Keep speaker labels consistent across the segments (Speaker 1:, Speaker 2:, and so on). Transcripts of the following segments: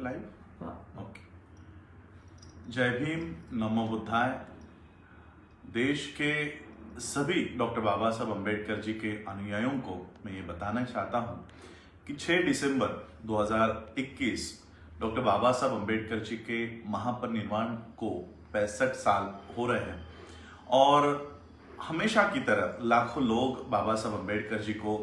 Speaker 1: Live?
Speaker 2: हाँ।
Speaker 1: Okay. जय भीम, नमो बुद्धाय। देश के सभी डॉक्टर बाबा साहब अम्बेडकर जी के अनुयायियों को मैं ये बताना चाहता हूँ कि 6 दिसंबर 2021 डॉक्टर बाबा साहब अम्बेडकर जी के महापरिनिर्वाण को 65 साल हो रहे हैं और हमेशा की तरह लाखों लोग बाबा साहब अम्बेडकर जी को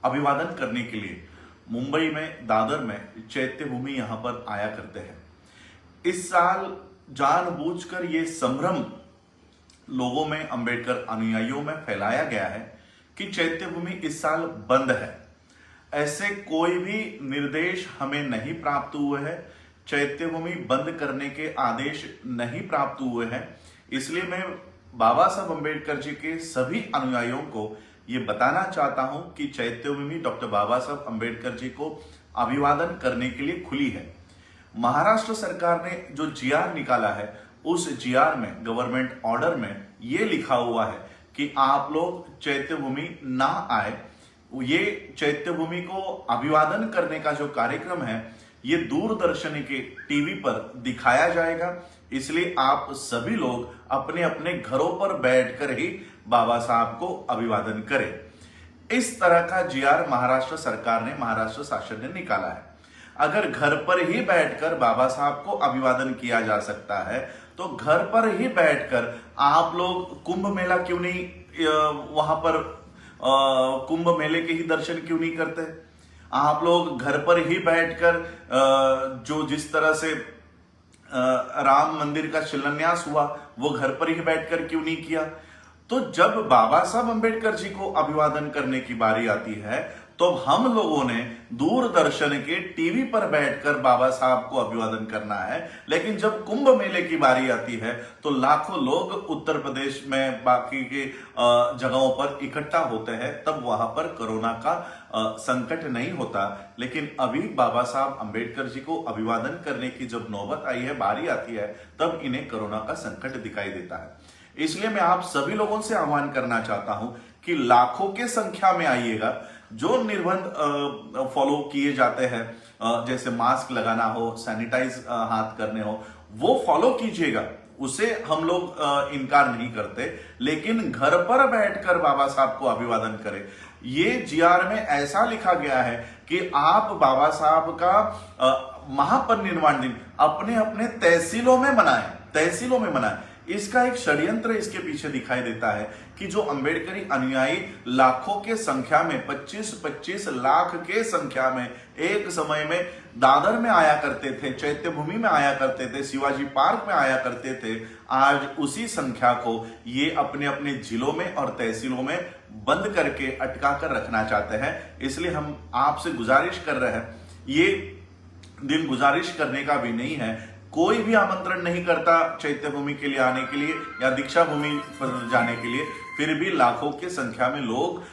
Speaker 1: अभिवादन करने के लिए मुंबई में दादर में चैत्य भूमि यहां पर आया करते हैं। इस साल जानबूझकर ये संभ्रम लोगों में, अम्बेडकर अनुयायियों में फैलाया गया है कि चैत्य भूमि इस साल बंद है। ऐसे कोई भी निर्देश हमें नहीं प्राप्त हुए हैं, चैत्य भूमि बंद करने के आदेश नहीं प्राप्त हुए हैं। इसलिए मैं बाबा साहब अम्बेडकर जी के सभी अनुयायियों को ये बताना चाहता हूं कि चैत्य भूमि डॉक्टर बाबा साहब अम्बेडकर जी को अभिवादन करने के लिए खुली है। महाराष्ट्र सरकार ने जो जीआर निकाला है, उस जीआर में, गवर्नमेंट ऑर्डर में ये लिखा हुआ है कि आप लोग चैत्य भूमि ना आए। ये चैत्य भूमि को अभिवादन करने का जो कार्यक्रम है, ये दूरदर्शन के टीवी पर दिखाया जाएगा। इसलिए आप सभी लोग अपने अपने घरों पर बैठकर ही बाबा साहब को अभिवादन करें। इस तरह का जीआर महाराष्ट्र सरकार ने, महाराष्ट्र शासन ने निकाला है। अगर घर पर ही बैठकर बाबा साहब को अभिवादन किया जा सकता है, तो घर पर ही बैठकर आप लोग कुंभ मेला क्यों नहीं, वहां पर कुंभ मेले के ही दर्शन क्यों नहीं करते? आप लोग घर पर ही बैठकर जो जिस तरह से राम मंदिर का शिलान्यास हुआ, वो घर पर ही बैठकर क्यों नहीं किया? तो जब बाबा साहब अम्बेडकर जी को अभिवादन करने की बारी आती है, तो हम लोगों ने दूरदर्शन के टीवी पर बैठकर बाबा साहब को अभिवादन करना है। लेकिन जब कुंभ मेले की बारी आती है, तो लाखों लोग उत्तर प्रदेश में बाकी के जगहों पर इकट्ठा होते हैं, तब वहां पर कोरोना का संकट नहीं होता। लेकिन अभी बाबा साहब अम्बेडकर जी को अभिवादन करने की जब नौबत आई है, बारी आती है, तब इन्हें कोरोना का संकट दिखाई देता है। इसलिए मैं आप सभी लोगों से आह्वान करना चाहता हूं कि लाखों के संख्या में आइएगा। जो निर्बंध फॉलो किए जाते हैं, जैसे मास्क लगाना हो, सैनिटाइज हाथ करने हो, वो फॉलो कीजिएगा। उसे हम लोग इनकार नहीं करते, लेकिन घर पर बैठकर बाबा साहब को अभिवादन करें। ये जीआर में ऐसा लिखा गया है कि आप बाबा साहब का महापरिनिर्वाण दिन अपने अपने तहसीलों में मनाएं, तहसीलों में मनाएं। इसका एक षड्यंत्र इसके पीछे दिखाई देता है कि जो अम्बेडकरी अनुयायी लाखों के संख्या में, 25-25 लाख के संख्या में एक समय में दादर में आया करते थे, चैत्य भूमि में आया करते थे, शिवाजी पार्क में आया करते थे, आज उसी संख्या को ये अपने अपने जिलों में और तहसीलों में बंद करके अटका कर रखना चाहते हैं। इसलिए हम आपसे गुजारिश कर रहे हैं, ये दिन गुजारिश करने का भी नहीं है। कोई भी आमंत्रण नहीं करता चैत्य भूमि के लिए आने के लिए या दीक्षा भूमि पर जाने के लिए, फिर भी लाखों की संख्या में लोग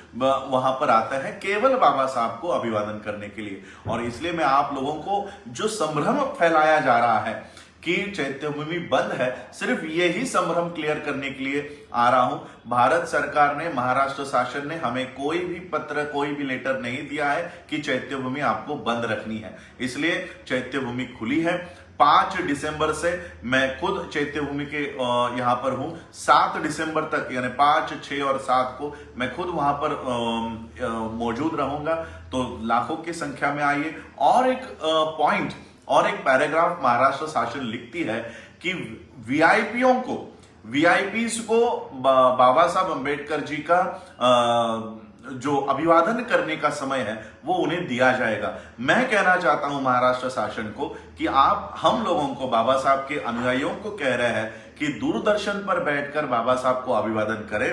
Speaker 1: वहां पर आते हैं केवल बाबा साहब को अभिवादन करने के लिए। और इसलिए मैं आप लोगों को जो संभ्रम फैलाया जा रहा है कि चैत्य भूमि बंद है, सिर्फ यही संभ्रम क्लियर करने के लिए आ रहा हूं। भारत सरकार ने, महाराष्ट्र शासन ने हमें कोई भी पत्र, कोई भी लेटर नहीं दिया है कि चैत्य भूमि आपको बंद रखनी है। इसलिए चैत्य भूमि खुली है। 5 दिसंबर से मैं खुद चैत्य भूमि के यहाँ पर हूँ। 7 दिसंबर तक, यानी 5, 6 और 7 को मैं खुद वहां पर मौजूद रहूंगा। तो लाखों की संख्या में आइए। और एक पॉइंट और एक पैराग्राफ महाराष्ट्र शासन लिखती है कि वीआईपीज को बाबा साहब अम्बेडकर जी का जो अभिवादन करने का समय है, वो उन्हें दिया जाएगा। मैं कहना चाहता हूं महाराष्ट्र शासन को कि आप हम लोगों को, बाबा साहब के अनुयायियों को कह रहे हैं कि दूरदर्शन पर बैठकर बाबा साहब को अभिवादन करें।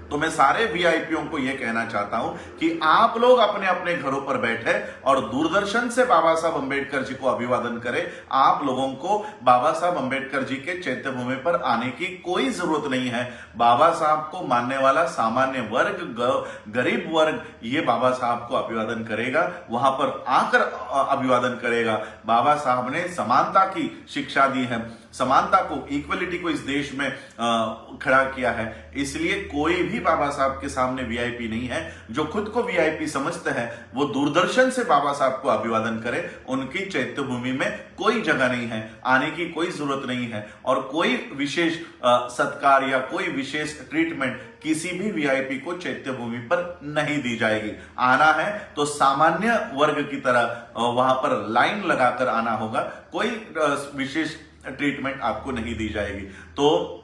Speaker 1: तो मैं सारे वीआईपीओं को यह कहना चाहता हूं कि आप लोग अपने अपने घरों पर बैठे और दूरदर्शन से बाबा साहब अम्बेडकर जी को अभिवादन करें। आप लोगों को बाबा साहब अम्बेडकर जी के चैत्य भूमि पर आने की कोई जरूरत नहीं है। बाबा साहब को मानने वाला सामान्य वर्ग, गरीब वर्ग, ये बाबा साहब को अभिवादन करेगा, वहां पर आकर अभिवादन करेगा। बाबा साहब ने समानता की शिक्षा दी है समानता को, इक्वलिटी को इस देश में खड़ा किया है। इसलिए कोई भी बाबा साहब के सामने वीआईपी नहीं है। जो खुद को वीआईपी समझते हैं वो दूरदर्शन से बाबा साहब को अभिवादन करें। उनकी चैत्य भूमि में कोई जगह नहीं है, आने की कोई जरूरत नहीं है और कोई विशेष सत्कार या कोई विशेष ट्रीटमेंट किसी भी वीआईपी को चैत्य भूमि पर नहीं दी जाएगी। आना है तो सामान्य वर्ग की तरह वहां पर लाइन लगाकर आना होगा, कोई विशेष ट्रीटमेंट आपको नहीं दी जाएगी। तो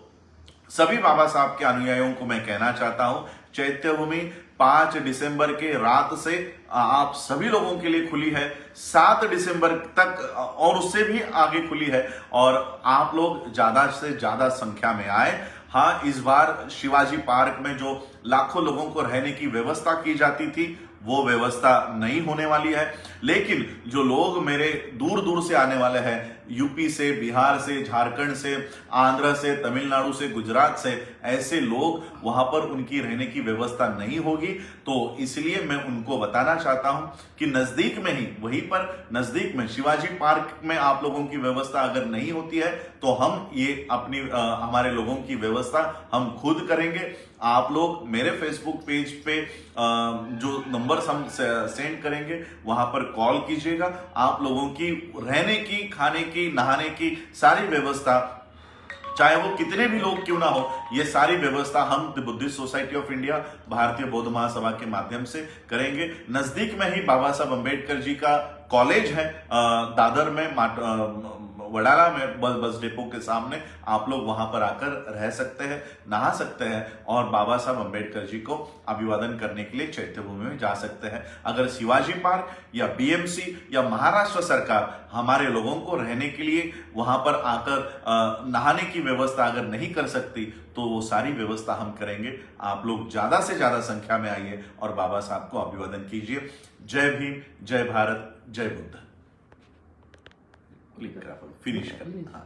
Speaker 1: सभी बाबा साहब के अनुयायियों को मैं कहना चाहता हूं, चैत्य भूमि 5 दिसंबर के रात से आप सभी लोगों के लिए खुली है, 7 दिसंबर तक और उससे भी आगे खुली है और आप लोग ज्यादा से ज्यादा संख्या में आए। हाँ, इस बार शिवाजी पार्क में जो लाखों लोगों को रहने की व्यवस्था की जाती थी वो व्यवस्था नहीं होने वाली है, लेकिन जो लोग मेरे दूर दूर से आने वाले हैं, यूपी से, बिहार से, झारखंड से, आंध्र से, तमिलनाडु से, गुजरात से, ऐसे लोग वहां पर उनकी रहने की व्यवस्था नहीं होगी। तो इसलिए मैं उनको बताना चाहता हूं कि नजदीक में ही, वहीं पर नजदीक में शिवाजी पार्क में आप लोगों की व्यवस्था अगर नहीं होती है तो हम ये अपनी हमारे लोगों की व्यवस्था हम खुद करेंगे। आप लोग मेरे फेसबुक पेज पे जो नंबर्स हम सेंड करेंगे वहां पर कॉल कीजिएगा। आप लोगों की रहने की, खाने की, नहाने की सारी व्यवस्था, चाहे वो कितने भी लोग क्यों ना हो, ये सारी व्यवस्था हम the Buddhist society of India, भारतीय बौद्ध महासभा के माध्यम से करेंगे। नजदीक में ही बाबा साहब अंबेडकर जी का कॉलेज है, दादर में, वडाला में, बस डिपो के सामने। आप लोग वहां पर आकर रह सकते हैं, नहा सकते हैं और बाबा साहब अंबेडकर जी को अभिवादन करने के लिए चैत्य भूमि में जा सकते हैं। अगर शिवाजी पार्क या बीएमसी या महाराष्ट्र सरकार हमारे लोगों को रहने के लिए वहां पर आकर नहाने की व्यवस्था अगर नहीं कर सकती तो वो सारी व्यवस्था हम करेंगे। आप लोग ज्यादा से ज्यादा संख्या में आइए और बाबा साहब को अभिवादन कीजिए। जय भीम, जय भारत, जय बुद्ध। फिनिश कर। हाँ।